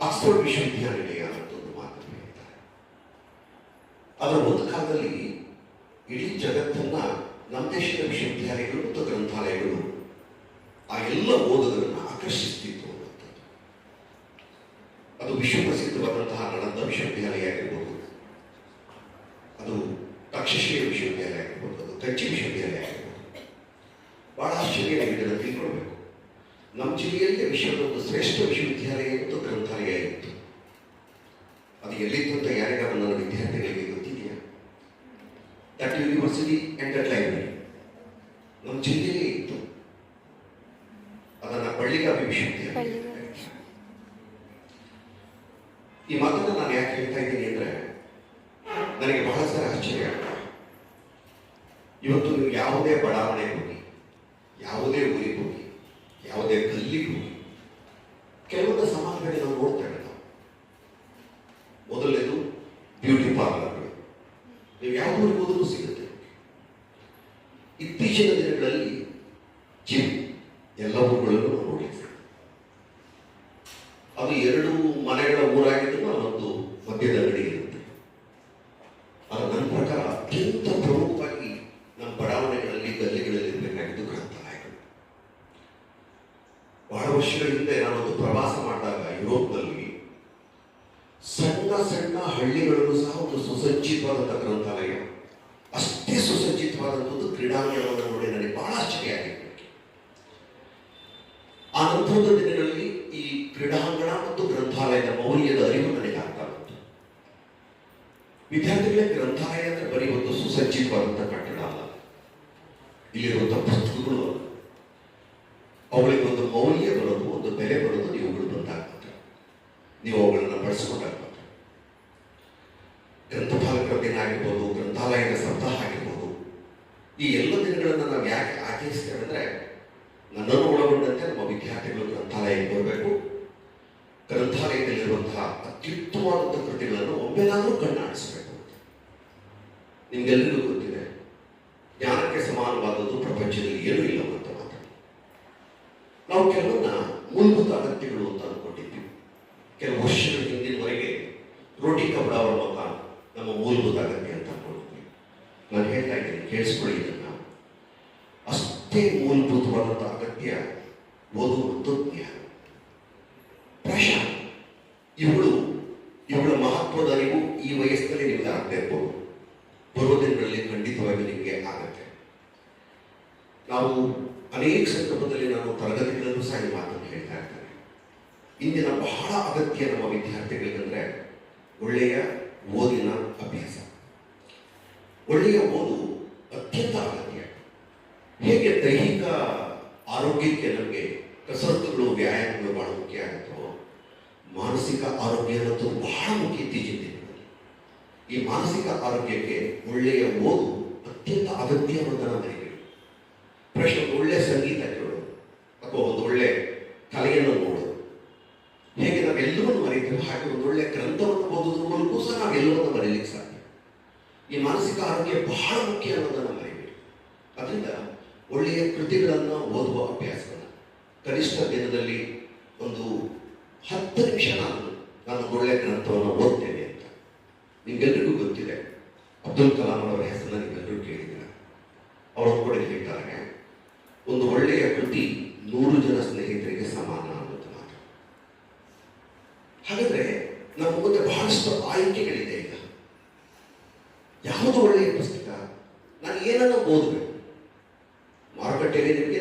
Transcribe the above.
Oxford ವಿಶ್ವವಿದ್ಯಾನಿಲಯ ಅಂತ ಒಂದು ಮಾತನ್ನು ಹೇಳ್ತಾರೆ. ಅದರ ಒಂದು ಕಾಲದಲ್ಲಿ ಇಡೀ ಜಗತ್ತನ್ನ ನಮ್ಮ ದೇಶದ ವಿಶ್ವವಿದ್ಯಾಲಯಗಳು ಮತ್ತು ಗ್ರಂಥಾಲಯಗಳು ಆ ಎಲ್ಲ ಓದುಗರನ್ನು ಆಕರ್ಷಿಸ್ತಿತ್ತು ಅನ್ನುವಂಥದ್ದು. ಅದು ವಿಶ್ವಪ್ರಸಿದ್ಧವಾದಂತಹ ನಳಂದ ವಿಶ್ವವಿದ್ಯಾಲಯ ಆಗಿರ್ಬೋದು, ಅದು ತಕ್ಷಶಿಲ ವಿಶ್ವವಿದ್ಯಾಲಯ ಆಗಿರ್ಬೋದು, ಅದು ಕಂಚಿ ವಿಶ್ವವಿದ್ಯಾಲಯ ಆಗಿರ್ಬೋದು. ಬಹಳ ಆಶ್ಚರ್ಯ ಇದನ್ನು ತಿಳ್ಕೊಳ್ಬೇಕು. ನಮ್ಮ ಜಿಲ್ಲೆಯಲ್ಲಿ ವಿಶ್ವದ ಒಂದು ಶ್ರೇಷ್ಠ ವಿಶ್ವವಿದ್ಯಾಲಯ ಮತ್ತು ಗ್ರಂಥಾಲಯ ಇತ್ತು. ಅದು ಎಲ್ಲಿತ್ತು ಅಂತ ಯಾರಿಗಾದ್ರೂ ನನ್ನ ವಿದ್ಯಾರ್ಥಿಗಳಿಗೆ ಗೊತ್ತಿದೆಯಾ? That university and that library ನಮ್ಮ ಜಿಲ್ಲೆಯಲ್ಲೇ ಇತ್ತು. ಅದನ್ನು ಬಳ್ಳಿಗಾವಿ ವಿಶ್ವವಿದ್ಯಾಲಯ. ಈ ಮಾತನ್ನು ನಾನು ಯಾಕೆ ಹೇಳ್ತಾ ಇದ್ದೀನಿ ಅಂದರೆ, ನನಗೆ ಬಹಳ ಸಲ ಆಶ್ಚರ್ಯ ಆಗ್ತದೆ. ಇವತ್ತು ನೀವು ಯಾವುದೇ ಬಡಾವಣೆಗೆ ಹೋಗಿ, ಯಾವುದೇ ಊರಿಗೆ ಹೋಗಿ, ಯಾವುದೇ ಗಲ್ಲಿಗೆ ಹೋಗಿ, ಕೆಲವೊಂದು ಸಮಾಜಗಳಿಗೆ ನಾವು ನೋಡ್ತೇವೆ. ನಾವು ಮೊದಲನೇದು ಬ್ಯೂಟಿ ಪಾರ್ಲರ್ಗಳು. ನೀವು ಯಾವ ಊರಿಗೆ ಹೋದರೂ ಸಿಗುತ್ತೆ. ಇತ್ತೀಚಿನ ದಿನಗಳಲ್ಲಿ ಜಿಮ್ ಎಲ್ಲ ಊರುಗಳಲ್ಲೂ ನಾವು ನೋಡಿದ್ದೇವೆ. ಅದು 2 ಮನೆಗಳ ಊರಾಗಿದ್ದು ಒಂದು ಮದ್ಯದ ಅಂಗಡಿ ಇರುತ್ತೆ. ಅದು ನನ್ನ ಪ್ರಕಾರ ಅತ್ಯಂತ ಪ್ರಮುಖವಾಗಿ ನಮ್ಮ ಬಡಾವಣೆಗಳಲ್ಲಿ ಗಲ್ಲಿಗಳಲ್ಲಿ ಇರಬೇಕಾಗಿದ್ದು ಗ್ರಂಥಾಲಯಗಳು. ಬಹಳ ವರ್ಷಗಳ ಹಿಂದೆ ನಾನೊಂದು ಪ್ರವಾಸ ಮಾಡಿದಾಗ ಯುರೋಪ್ನಲ್ಲಿ ಸಣ್ಣ ಸಣ್ಣ ಹಳ್ಳಿಗಳಲ್ಲೂ ಸಹ ಒಂದು ಸುಸಜ್ಜಿತವಾದಂಥ ಗ್ರಂಥಾಲಯ, ಅಷ್ಟೇ ಸುಸಜ್ಜಿತವಾದಂಥದ್ದು ಕ್ರೀಡಾಂಗಣವನ್ನು ನೋಡಿ ನನಗೆ ಬಹಳ ಆಶ್ಚರ್ಯ ಆಗಿತ್ತು. ಆ ನಂತರದ ದಿನಗಳಲ್ಲಿ ಈ ಕ್ರೀಡಾಂಗಣ ಮತ್ತು ಗ್ರಂಥಾಲಯದ ಮೌಲ್ಯದ ಅರಿವು ನನಗೆ ಆಗ್ತಾ ಬಂತು. ವಿದ್ಯಾರ್ಥಿಗಳೇ, ಗ್ರಂಥಾಲಯ ಅಂದರೆ ಬರೀ ಒಂದು ಸುಸಜ್ಜಿತವಾದಂಥ ಕಟ್ಟಡ ಅಲ್ಲ, ಇಲ್ಲಿರುವಂಥ ಪುಸ್ತಕಗಳು ಅಲ್ಲ. ಅವುಗಳಿಗೆ ಒಂದು ಮೌಲ್ಯ ಬರೋದು, ಒಂದು ಬೆಲೆ ಬರೋದು ನೀವುಗಳು ಬಂದಾಗ ಮಾತ್ರ, ನೀವು ಅವುಗಳನ್ನು ಬಳಸ್ಕೊಂಡಾಗ ಮಾತ್ರ. ಗ್ರಂಥಪಾಲಕರ ದಿನ ಆಗಿರ್ಬೋದು, ಗ್ರಂಥಾಲಯದ ಸಪ್ತಾಹ ಆಗಿರ್ಬೋದು, ಈ ಎಲ್ಲ ದಿನಗಳನ್ನು ನಾವು ಯಾಕೆ ಆಚರಿಸ್ತೇವೆ ಅಂದರೆ, ನನ್ನನ್ನು ಒಳಗೊಂಡಂತೆ ನಮ್ಮ ವಿದ್ಯಾರ್ಥಿಗಳು ಗ್ರಂಥಾಲಯಕ್ಕೆ ಬರಬೇಕು, ಗ್ರಂಥಾಲಯದಲ್ಲಿರುವಂತಹ ಅತ್ಯುತ್ತಮವಾದಂಥ ಕೃತಿಗಳನ್ನು ಒಮ್ಮೆನಾದರೂ ಕಣ್ಣಾಡಿಸಬೇಕು ಅಂತ. ನಿಮ್ಗೆಲ್ಲರಿಗೂ ಗೊತ್ತಿದೆ, ಜ್ಞಾನಕ್ಕೆ ಸಮಾನವಾದದ್ದು ಪ್ರಪಂಚದಲ್ಲಿ ಏನೂ ಇಲ್ಲ ಅಂತ ಮಾತ್ರ. ನಾವು ಕೆಲವನ್ನ ಮೂಲಭೂತ ಅಗತ್ಯಗಳು ಅಂತ ಅಂದ್ಕೊಂಡಿದ್ವಿ. ಕೆಲವು ವರ್ಷಗಳ ಹಿಂದಿನವರೆಗೆ ರೋಟಿ ಕಪಡ ಮತ ನಮ್ಮ ಮೂಲಭೂತ ಅಗತ್ಯ ಅಂತ ಅಂದ್ಕೊಂಡಿದ್ವಿ. ನಾನು ಹೇಳ್ತಾ ಇದ್ದೀನಿ, ಕೇಳಿಸ್ಕೊಳ್ಳಿ ಇದನ್ನ. ಅಷ್ಟೇ ಮೂಲಭೂತವಾದಂಥ ಅಗತ್ಯ ಓದು ಮತ್ತು ಜ್ಞಾನ. ಪ್ರಾಯಶಃ ಇವುಗಳ ಮಹತ್ವದ ಅರಿವು ಈ ವಯಸ್ಸಿನಲ್ಲಿ ನಿಮಗೆ ಆಗ್ತಾ ಇರ್ಬೋದು, ಬರುವ ದಿನಗಳಲ್ಲಿ ಖಂಡಿತವಾಗಿ ನಿಮಗೆ ಆಗತ್ತೆ. ನಾವು ಅನೇಕ ಸಂದರ್ಭದಲ್ಲಿ ನಾನು ತರಗತಿಗಳಲ್ಲೂ ಸಹ ಈ ಮಾತನ್ನು ಹೇಳ್ತಾ ಇರ್ತೇನೆ. ಇಂದಿನ ಬಹಳ ಅಗತ್ಯ ನಮ್ಮ ವಿದ್ಯಾರ್ಥಿಗಳಿಗಂದ್ರೆ ಒಳ್ಳೆಯ ಓದಿನ ಅಭ್ಯಾಸ. ಒಳ್ಳೆಯ ಓದು ಅತ್ಯಂತ ಅಗತ್ಯ. ಹೇಗೆ ದೈಹಿಕ ಆರೋಗ್ಯಕ್ಕೆ ನಮಗೆ ಕಸರತ್ತುಗಳು, ವ್ಯಾಯಾಮಗಳು ಬಹಳ ಮುಖ್ಯ ಆಗುತ್ತೋ, ಮಾನಸಿಕ ಆರೋಗ್ಯ ಅನ್ನೋದು ಬಹಳ ಮುಖ್ಯ ಇತ್ತೀಚಿನ ದಿನಗಳಲ್ಲಿ. ಈ ಮಾನಸಿಕ ಆರೋಗ್ಯಕ್ಕೆ ಒಳ್ಳೆಯ ಓದು ಅತ್ಯಂತ ಅಗತ್ಯ ಅನ್ನೋದನ್ನು ಮರಿಬೇಕು. ಪ್ರಶ್ನೆ, ಒಳ್ಳೆಯ ಸಂಗೀತ ಕೇಳೋದು ಅಥವಾ ಒಂದು ಒಳ್ಳೆ ಕಲೆಯನ್ನು ನೋಡೋದು, ಹೇಗೆ ನಾವೆಲ್ಲವನ್ನು ಮರೀತೀವಿ ಹಾಗೆ ಒಂದು ಒಳ್ಳೆಯ ಗ್ರಂಥವನ್ನು ಓದೋದ್ರ ಮೂಲಕ ಸಹ ನಾವೆಲ್ಲವನ್ನು ಮರೀಲಿಕ್ಕೆ ಸಾಧ್ಯ. ಈ ಮಾನಸಿಕ ಆರೋಗ್ಯ ಬಹಳ ಮುಖ್ಯ ಅನ್ನೋದನ್ನು ಮರಿಬೇಕು. ಅದರಿಂದ ಒಳ್ಳೆಯ ಕೃತಿಗಳನ್ನು ಓದುವ ಅಭ್ಯಾಸವನ್ನು ಕನಿಷ್ಠ ದಿನದಲ್ಲಿ ಒಂದು 10 ನಿಮಿಷ ನಾನು ಒಳ್ಳೆಯ ಗ್ರಂಥವನ್ನು ಓದ್ತೇನೆ ಅಂತ. ನಿಮ್ಗೆಲ್ಲರಿಗೂ ಗೊತ್ತಿದೆ, ಅಬ್ದುಲ್ ಕಲಾಂ ಅವರ ಹೆಸರನ್ನು ನೀವೆಲ್ಲರೂ ಕೇಳಿದ್ದೀರ. ಅವರು ಕೂಡ ಹೇಳ್ತಾರೆ, ಒಂದು ಒಳ್ಳೆಯ ಕೃತಿ 100 ಜನ ಸ್ನೇಹಿತರಿಗೆ ಸಮಾನ ಅನ್ನೋದು ಮಾತ್ರ. ಹಾಗಾದ್ರೆ ನಮ್ಮ ಮುಂದೆ ಬಹಳಷ್ಟು ಆಯ್ಕೆಗಳಿದೆ. ಈಗ ಯಾವುದು ಒಳ್ಳೆಯ ಪುಸ್ತಕ, ನಾನು ಏನನ್ನು ಓದಬೇಕು? ಮಾರುಕಟ್ಟೆಯಲ್ಲಿ ನಿಮಗೆ